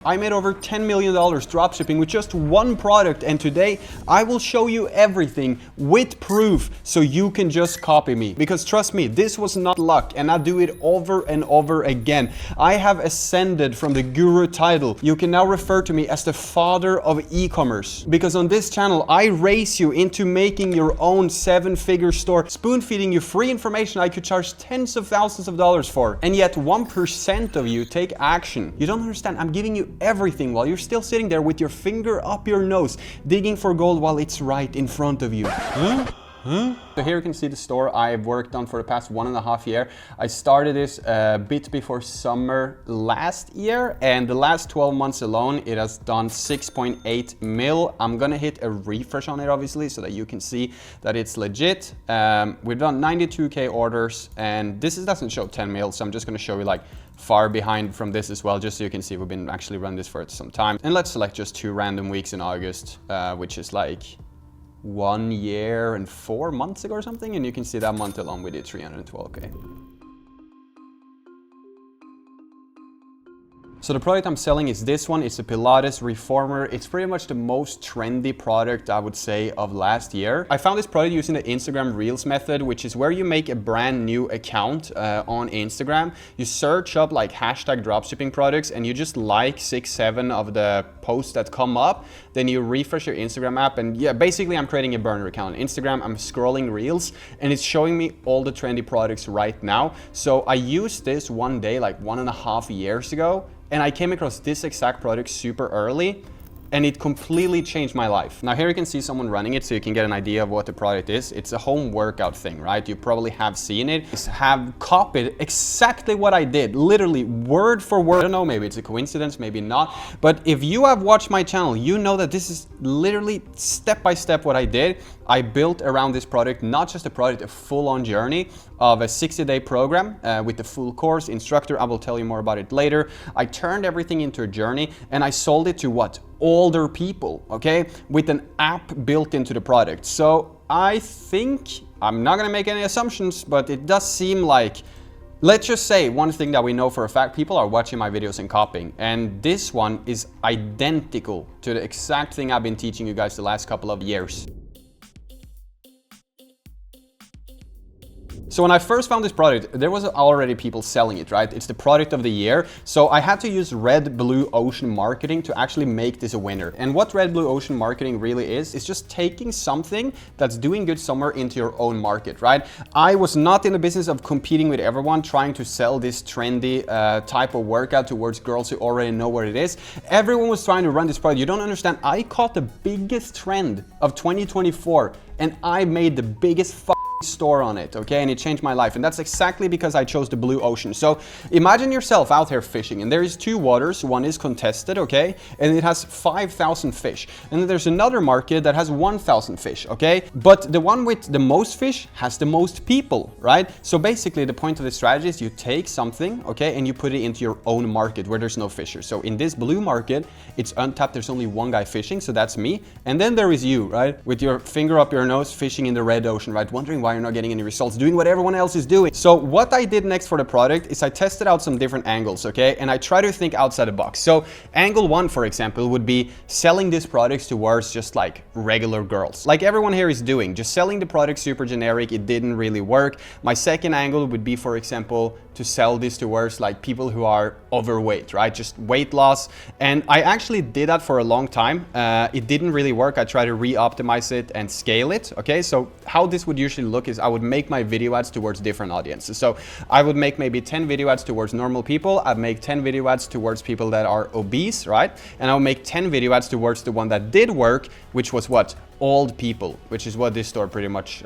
I made over $10 million dropshipping with just one product, and today I will show you everything with proof so you can just copy me. Because trust me, this was not luck, and I do it over and over again. I have ascended from the guru title. You can now refer to me as the father of e-commerce. Because on this channel, I raise you into making your own 7-figure store, spoon-feeding you free information I could charge tens of thousands of dollars for. And yet 1% of you take action. You don't understand, I'm giving you everything while you're still sitting there with your finger up your nose, digging for gold while it's right in front of you. So here you can see the store I've worked on for the past 1.5 years. I started this a bit before summer last year, and the last 12 months alone, it has done 6.8 mil. I'm gonna hit a refresh on it, obviously, so that you can see that it's legit. We've done 92K orders, and this doesn't show 10 mil, so I'm just gonna show you like far behind from this as well, just so you can see we've been actually run this for some time. And let's select just 2 random weeks in August, which is like 1 year and 4 months ago or something, and you can see that month alone we did 312K. So the product I'm selling is this one. It's a Pilates reformer. It's pretty much the most trendy product, I would say, of last year. I found this product using the Instagram Reels method, which is where you make a brand new account on Instagram. You search up like hashtag dropshipping products, and you just like 6-7 of the posts that come up. Then you refresh your Instagram app, and yeah, basically I'm creating a burner account on Instagram. I'm scrolling Reels, and it's showing me all the trendy products right now. So I used this one day like 1.5 years ago, and I came across this exact product super early, and it completely changed my life. Now here you can see someone running it so you can get an idea of what the product is. It's a home workout thing, right? You probably have seen it. Have copied exactly what I did, literally word for word. I don't know, maybe it's a coincidence, maybe not. But if you have watched my channel, you know that this is literally step by step what I did. I built around this product, not just a product, a full-on journey of a 60-day program with the full course, instructor. I will tell you more about it later. I turned everything into a journey, and I sold it to what? Older people, okay? With an app built into the product. So I think, I'm not gonna make any assumptions, but it does seem like, let's just say one thing that we know for a fact, people are watching my videos and copying. And this one is identical to the exact thing I've been teaching you guys the last couple of years. So when I first found this product, there was already people selling it, right? It's the product of the year. So I had to use Red Blue Ocean marketing to actually make this a winner. And what Red Blue Ocean marketing really is just taking something that's doing good somewhere into your own market, right? I was not in the business of competing with everyone, trying to sell this trendy type of workout towards girls who already know what it is. Everyone was trying to run this product. You don't understand. I caught the biggest trend of 2024, and I made the biggest store on it, okay? And it changed my life. And that's exactly because I chose the blue ocean. So imagine yourself out there fishing, and there is 2 waters. One is contested, okay? And it has 5,000 fish. And then there's another market that has 1,000 fish, okay? But the one with the most fish has the most people, right? So basically the point of the strategy is you take something, okay, and you put it into your own market where there's no fishers. So in this blue market, it's untapped. There's only one guy fishing, so that's me. And then there is you, right? With your finger up your nose, fishing in the red ocean, right? Wondering why you're not getting any results, doing what everyone else is doing. So what I did next for the product is I tested out some different angles, okay? And I try to think outside the box. So angle 1, for example, would be selling these products towards just like regular girls, like everyone here is doing, just selling the product super generic. It didn't really work. My second angle would be, for example, to sell this towards like people who are overweight, right? Just weight loss. And I actually did that for a long time. It didn't really work. I tried to re-optimize it and scale it, okay? So how this would usually look is I would make my video ads towards different audiences. So I would make maybe 10 video ads towards normal people. I'd make 10 video ads towards people that are obese, right? And I'll make 10 video ads towards the one that did work, which was what? Old people, which is what this store pretty much,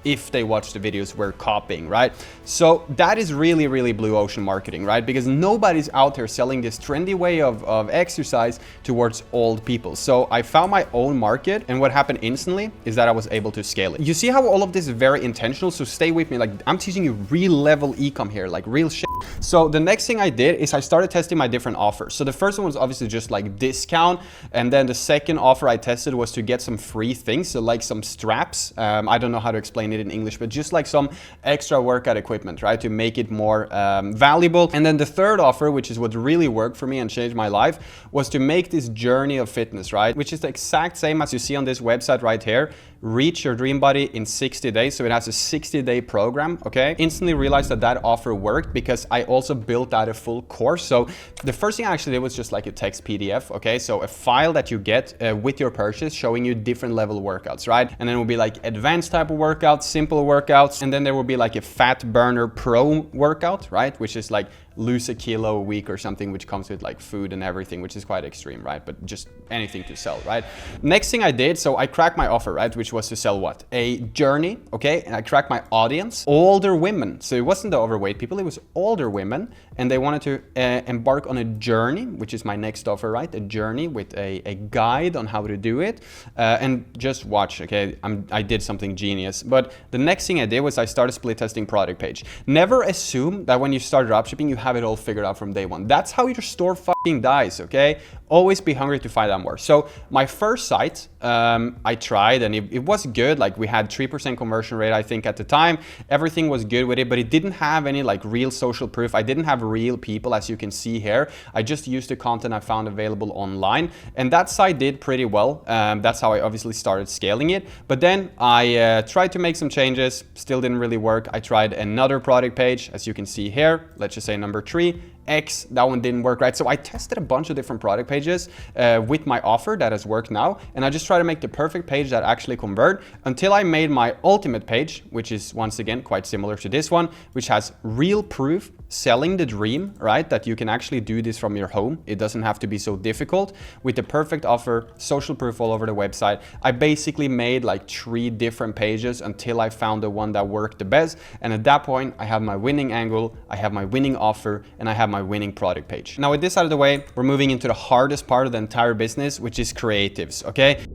if they watch the videos, were copying, right? So that is really, really blue ocean marketing, right? Because nobody's out there selling this trendy way of exercise towards old people. So I found my own market, and what happened instantly is that I was able to scale it. You see how all of this is very intentional? So stay with me. Like, I'm teaching you real level e-com here, like real shit. So the next thing I did is I started testing my different offers. So the first one was obviously just like discount. And then the second offer I tested was to get some free things. So like some straps. I don't know how to explain it in English, but just like some extra workout equipment, right? To make it more valuable. And then the third offer, which is what really worked for me and changed my life, was to make this journey of fitness, right? Which is the exact same as you see on this website right here. Reach your dream body in 60 days. So it has a 60-day program, okay? Instantly realized that that offer worked because I also built out a full course. So the first thing I actually did was just like a text PDF, okay? So a file that you get with your purchase showing you different level workouts, right? And then it will be like advanced type of workouts, simple workouts, and then there will be like a fat burner pro workout, right? Which is like lose a kilo a week or something, which comes with like food and everything, which is quite extreme, right? But just anything to sell, right? Next thing I did, so I cracked my offer, right? Which was to sell what? A journey, okay? And I cracked my audience, older women. So it wasn't the overweight people, it was older women, and they wanted to embark on a journey, which is my next offer, right? A journey with a guide on how to do it. And just watch, okay? I did something genius. But the next thing I did was I started split testing product page. Never assume that when you start dropshipping, you have it all figured out from day one. That's how your store fucking dies, okay? Always be hungry to find out more. So my first site, I tried and it was good. Like we had 3% conversion rate, I think at the time. Everything was good with it, but it didn't have any like real social proof. I didn't have real people, as you can see here. I just used the content I found available online, and that site did pretty well. That's how I obviously started scaling it. But then I tried to make some changes, still didn't really work. I tried another product page, as you can see here. Let's just say number 3. X, that one didn't work, right? So I tested a bunch of different product pages with my offer that has worked now, and I just try to make the perfect page that actually convert until I made my ultimate page, which is once again quite similar to this one, which has real proof, selling the dream, right? That you can actually do this from your home. It doesn't have to be so difficult. With the perfect offer, social proof all over the website. I basically made like 3 different pages until I found the one that worked the best. And at that point, I have my winning angle, I have my winning offer, and I have my winning product page. Now with this out of the way, we're moving into the hardest part of the entire business, which is creatives, okay?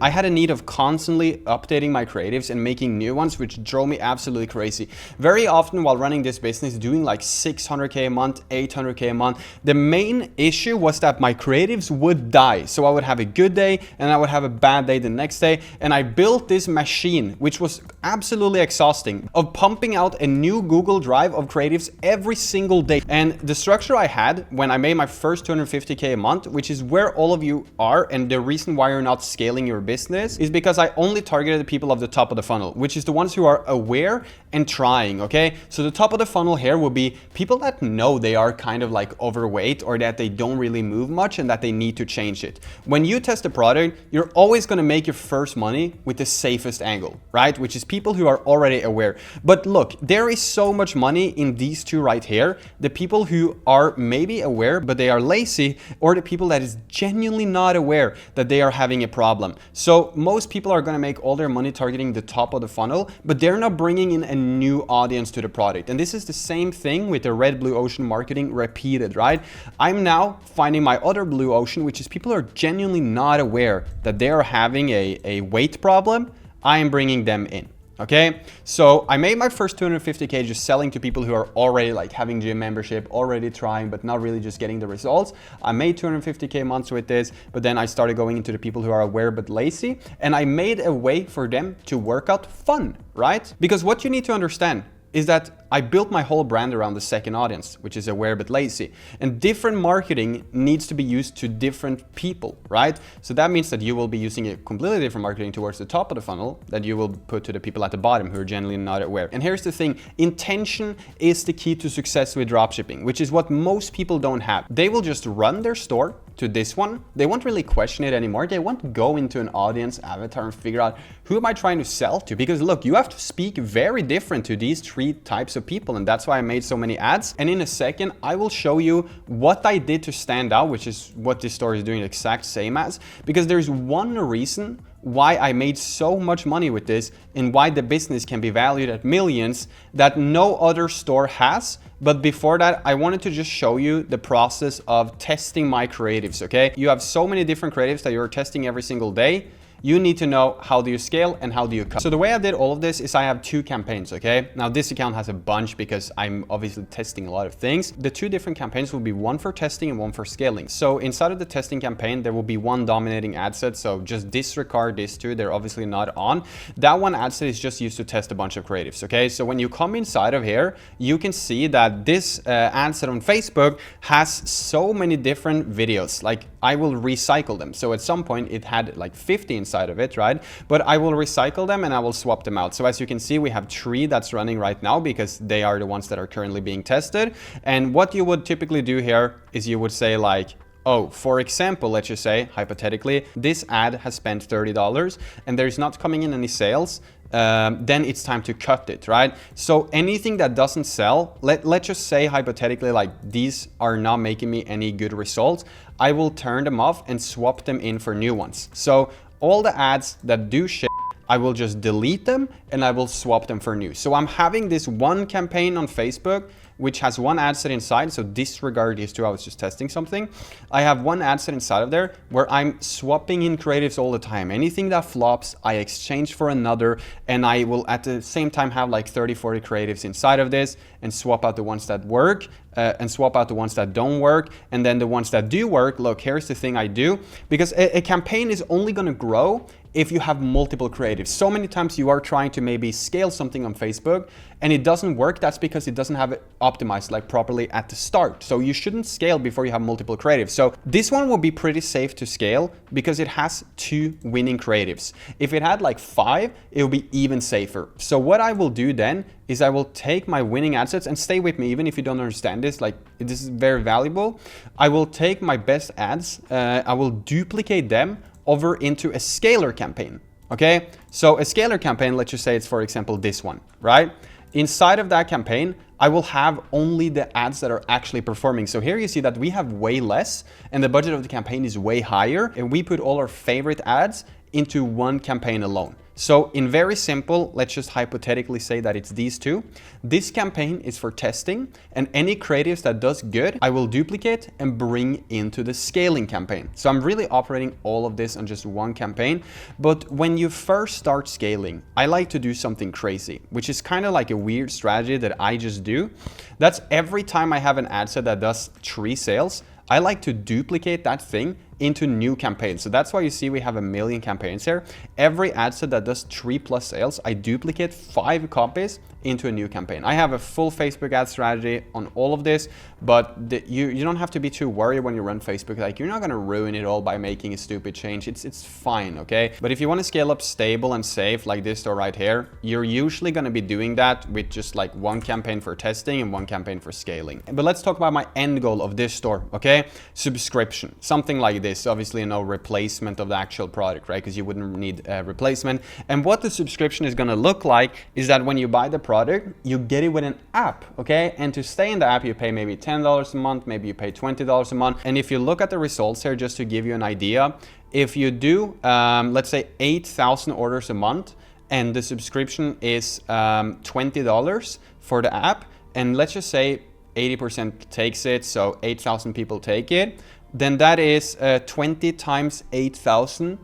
I had a need of constantly updating my creatives and making new ones, which drove me absolutely crazy. Very often while running this business, doing like 600K a month, 800K a month, the main issue was that my creatives would die. So I would have a good day and I would have a bad day the next day. And I built this machine, which was absolutely exhausting, of pumping out a new Google Drive of creatives every single day. And the structure I had when I made my first 250K a month, which is where all of you are, and the reason why you're not scaling your business is because I only targeted the people of the top of the funnel, which is the ones who are aware and trying, okay? So the top of the funnel here will be people that know they are kind of like overweight or that they don't really move much and that they need to change it. When you test a product, you're always gonna make your first money with the safest angle, right? Which is people who are already aware. But look, there is so much money in these two right here. The people who are maybe aware, but they are lazy, or the people that is genuinely not aware that they are having a problem. So most people are gonna make all their money targeting the top of the funnel, but they're not bringing in a new audience to the product. And this is the same thing with the red blue ocean marketing repeated, right? I'm now finding my other blue ocean, which is people who are genuinely not aware that they are having a weight problem. I am bringing them in. Okay, so I made my first 250K just selling to people who are already like having gym membership, already trying, but not really just getting the results. I made 250K months with this, but then I started going into the people who are aware but lazy, and I made a way for them to work out fun, right? Because what you need to understand is that I built my whole brand around the second audience, which is aware but lazy. And different marketing needs to be used to different people, right? So that means that you will be using a completely different marketing towards the top of the funnel that you will put to the people at the bottom who are generally not aware. And here's the thing, intention is the key to success with dropshipping, which is what most people don't have. They will just run their store to this one. They won't really question it anymore. They won't go into an audience avatar and figure out who am I trying to sell to? Because look, you have to speak very different to these 3 types of people, and that's why I made so many ads. And in a second, I will show you what I did to stand out, which is what this store is doing the exact same as, because there's one reason why I made so much money with this and why the business can be valued at millions that no other store has. But before that, I wanted to just show you the process of testing my creatives, okay? You have so many different creatives that you're testing every single day. You need to know how do you scale and how do you cut. So the way I did all of this is I have 2 campaigns, okay? Now this account has a bunch because I'm obviously testing a lot of things. The 2 different campaigns will be one for testing and one for scaling. So inside of the testing campaign, there will be one dominating ad set. So just disregard these 2. They're obviously not on. That one ad set is just used to test a bunch of creatives, okay? So when you come inside of here, you can see that this ad set on Facebook has so many different videos. Like I will recycle them. So at some point it had like 50 inside of it, right? But I will recycle them and I will swap them out. So as you can see, we have 3 that's running right now because they are the ones that are currently being tested. And what you would typically do here is you would say like, oh, for example, let's just say, hypothetically, this ad has spent $30 and there's not coming in any sales, then it's time to cut it, right? So anything that doesn't sell, let's just say hypothetically, like these are not making me any good results, I will turn them off and swap them in for new ones. So all the ads that do shit, I will just delete them and I will swap them for new. So I'm having this one campaign on Facebook which has one ad set inside, so disregard these 2, I was just testing something. I have one ad set inside of there where I'm swapping in creatives all the time. Anything that flops, I exchange for another, and I will at the same time have like 30, 40 creatives inside of this and swap out the ones that work and swap out the ones that don't work. And then the ones that do work, look, here's the thing I do, because a campaign is only gonna grow if you have multiple creatives. So many times you are trying to maybe scale something on Facebook and it doesn't work. That's because it doesn't have it optimized like properly at the start. So you shouldn't scale before you have multiple creatives. So this one will be pretty safe to scale because it has 2 winning creatives. If it had like 5, it will be even safer. So what I will do then is I will take my winning ad sets, and stay with me even if you don't understand this, like this is very valuable. I will take my best ads, I will duplicate them over into a scalar campaign, okay? So a scalar campaign, let's just say it's, for example, this one, right? Inside of that campaign, I will have only the ads that are actually performing. So here you see that we have way less and the budget of the campaign is way higher, and we put all our favorite ads into one campaign alone. So in very simple, let's just hypothetically say that it's these 2. This campaign is for testing, and any creatives that does good, I will duplicate and bring into the scaling campaign. So I'm really operating all of this on just one campaign. But when you first start scaling, I like to do something crazy, which is kind of like a weird strategy that I just do. That's every time I have an ad set that does 3 sales, I like to duplicate that thing into new campaigns. So that's why you see we have 1 million campaigns here. Every ad set that does 3+ sales, I duplicate 5 copies into a new campaign. I have a full Facebook ad strategy on all of this, but you don't have to be too worried when you run Facebook. Like, you're not gonna ruin it all by making a stupid change. It's fine, okay? But if you wanna scale up stable and safe like this store right here, you're usually gonna be doing that with just like 1 campaign for testing and 1 campaign for scaling. But let's talk about my end goal of this store, okay? Subscription, something like this. Obviously no replacement of the actual product, right? Because you wouldn't need a replacement. And what the subscription is gonna look like is that when you buy the product, you get it with an app, okay? And to stay in the app, you pay maybe $10 a month, maybe you pay $20 a month. And if you look at the results here, just to give you an idea, if you do, let's say 8,000 orders a month, and the subscription is $20 for the app, and let's just say 80% takes it, so 8,000 people take it, then that is 20 times 8,000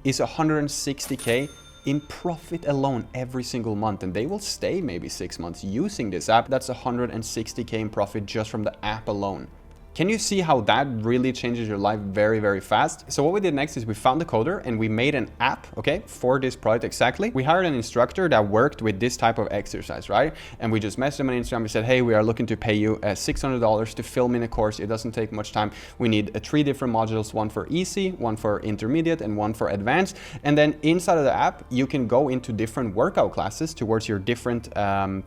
is 160K in profit alone every single month, and they will stay maybe 6 months using this app. That's 160K in profit just from the app alone. Can you see how that really changes your life very, very fast? So what we did next is we found the coder and we made an app, okay, for this product exactly. We hired an instructor that worked with this type of exercise, right? And we just messaged him on Instagram. We said, hey, we are looking to pay you $600 to film in a course. It doesn't take much time. We need 3 different modules, 1 for easy, 1 for intermediate, and 1 for advanced. And then inside of the app, you can go into different workout classes towards your different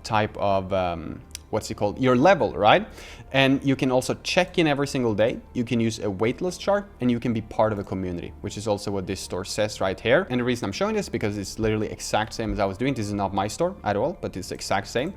type of what's it called, your level, right? And you can also check in every single day. You can use a weight loss chart, and you can be part of a community, which is also what this store says right here. And the reason I'm showing this because it's literally exact same as I was doing. This is not my store at all, but it's exact same.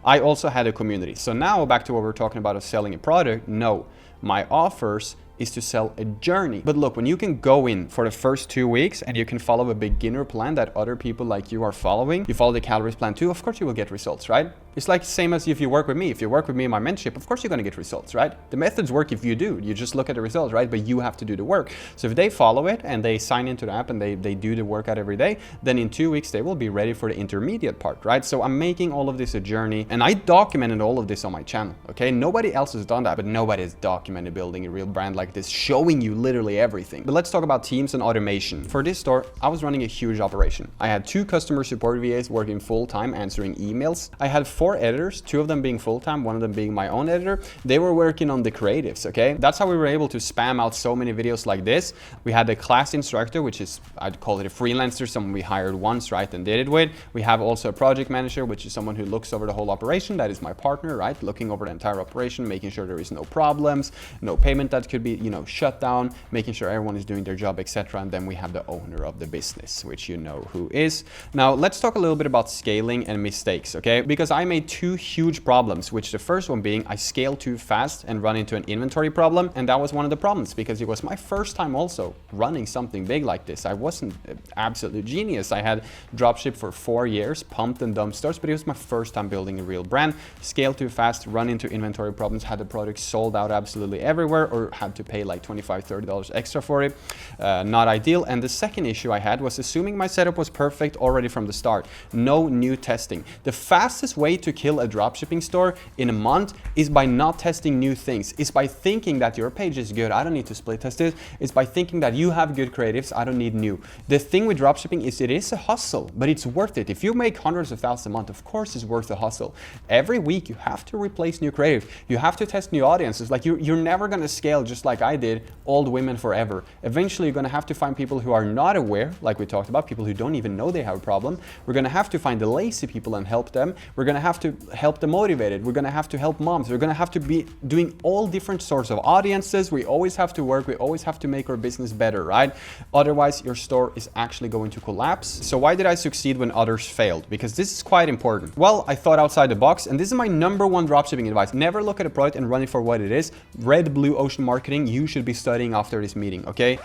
I also had a community. So now back to what we're talking about of selling a product. No, my offers is to sell a journey. But look, when you can go in for the first 2 weeks and you can follow a beginner plan that other people like you are following, you follow the calories plan too, of course you will get results, right? It's like same as if you work with me. If you work with me in my mentorship, of course you're going to get results, right? The methods work if you do. You just look at the results, right? But you have to do the work. So if they follow it and they sign into the app and they do the workout every day, then in 2 weeks they will be ready for the intermediate part, right? So I'm making all of this a journey, and I documented all of this on my channel, okay? Nobody else has done that, but nobody has documented building a real brand like this, showing you literally everything. But let's talk about teams and automation. For this store, I was running a huge operation. I had 2 customer support VAs working full-time answering emails. I had 4 editors, 2 of them being full-time, 1 of them being my own editor. They were working on the creatives, okay? That's how we were able to spam out so many videos like this. We had a class instructor, which is, I'd call it a freelancer, someone we hired once, right, and did it with. We have also a project manager, which is someone who looks over the whole operation. That is my partner, right, looking over the entire operation, making sure there is no problems, no payment that could be, shut down, making sure everyone is doing their job, etc. And then we have the owner of the business, which you know who is. Now let's talk a little bit about scaling and mistakes, okay? Because I made 2 huge problems, which the first one being I scaled too fast and run into an inventory problem, and that was one of the problems because it was my first time also running something big like this. I wasn't an absolute genius. I had dropship for 4 years, pumped and dumped stores, but it was my first time building a real brand. Scaled too fast, run into inventory problems, had the product sold out absolutely everywhere, or had to pay like $25-30 extra for it. Not ideal. And the second issue I had was assuming my setup was perfect already from the start. No new testing. The fastest way to kill a dropshipping store in a month is by not testing new things. It's by thinking that your page is good, I don't need to split test it. It's by thinking that you have good creatives, I don't need new. The thing with dropshipping is it is a hustle, but it's worth it. If you make hundreds of thousands a month, of course it's worth the hustle. Every week you have to replace new creative. You have to test new audiences. Like you're never gonna scale just like I did, old women forever. Eventually you're gonna have to find people who are not aware, like we talked about, people who don't even know they have a problem. We're gonna have to find the lazy people and help them. We're gonna have to help the motivated. We're gonna have to help moms. We're gonna have to be doing all different sorts of audiences. We always have to work. We always have to make our business better, right? Otherwise your store is actually going to collapse. So why did I succeed when others failed? Because this is quite important. Well, I thought outside the box, and this is my #1 dropshipping advice. Never look at a product and run it for what it is. Red blue ocean marketing, you should be studying after this meeting, okay?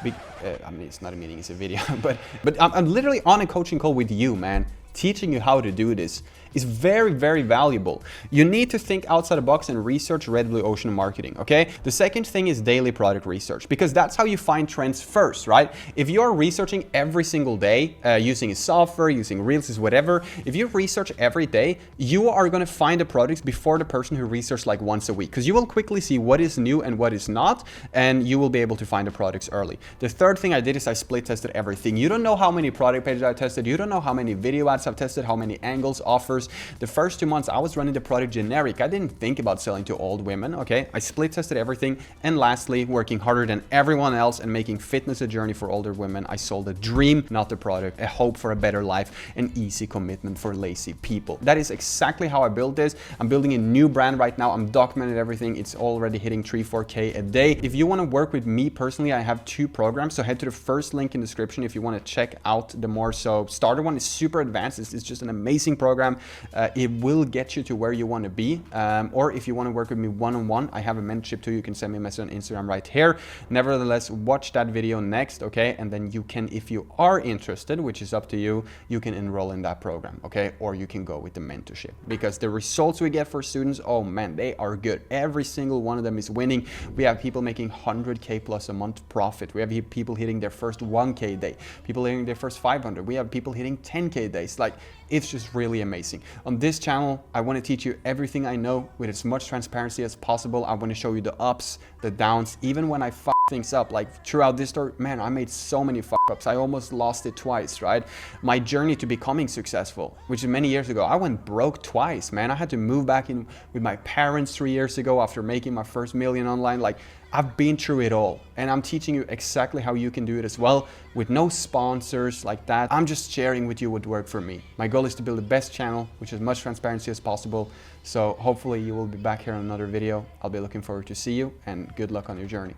I mean, it's not a meeting, it's a video, but I'm literally on a coaching call with you, man, teaching you how to do this. Is very, very valuable. You need to think outside the box and research red blue ocean marketing, okay? The second thing is daily product research, because that's how you find trends first, right? If you're researching every single day, using a software, using Reels, whatever, if you research every day, you are gonna find the products before the person who researched like once a week, because you will quickly see what is new and what is not, and you will be able to find the products early. The third thing I did is I split tested everything. You don't know how many product pages I tested, you don't know how many video ads I've tested, how many angles, offers. The first 2 months I was running the product generic. I didn't think about selling to old women, okay? I split tested everything. And lastly, working harder than everyone else and making fitness a journey for older women. I sold a dream, not the product, a hope for a better life, an easy commitment for lazy people. That is exactly how I built this. I'm building a new brand right now. I'm documenting everything. It's already hitting 3-4K a day. If you want to work with me personally, I have 2 programs. So head to the first link in the description if you want to check out the more. So starter one is super advanced. It's just an amazing program. It will get you to where you want to be. Or if you want to work with me one-on-one, I have a mentorship too. You can send me a message on Instagram right here. Nevertheless, watch that video next, okay? And then you can, if you are interested, which is up to you, you can enroll in that program, okay? Or you can go with the mentorship, because the results we get for students, oh man, they are good. Every single one of them is winning. We have people making 100K plus a month profit. We have people hitting their first 1K day, people hitting their first 500. We have people hitting 10K days. Like, it's just really amazing. On this channel, I want to teach you everything I know with as much transparency as possible. I want to show you the ups, the downs, even when I f things up. Like throughout this story, man, I made so many f-ups. I almost lost it twice, right? My journey to becoming successful, which is many years ago, I went broke twice, man. I had to move back in with my parents 3 years ago after making my first million online. Like, I've been through it all, and I'm teaching you exactly how you can do it as well, with no sponsors like that. I'm just sharing with you what worked for me. My goal is to build the best channel, which is as much transparency as possible. So hopefully you will be back here on another video. I'll be looking forward to see you, and good luck on your journey.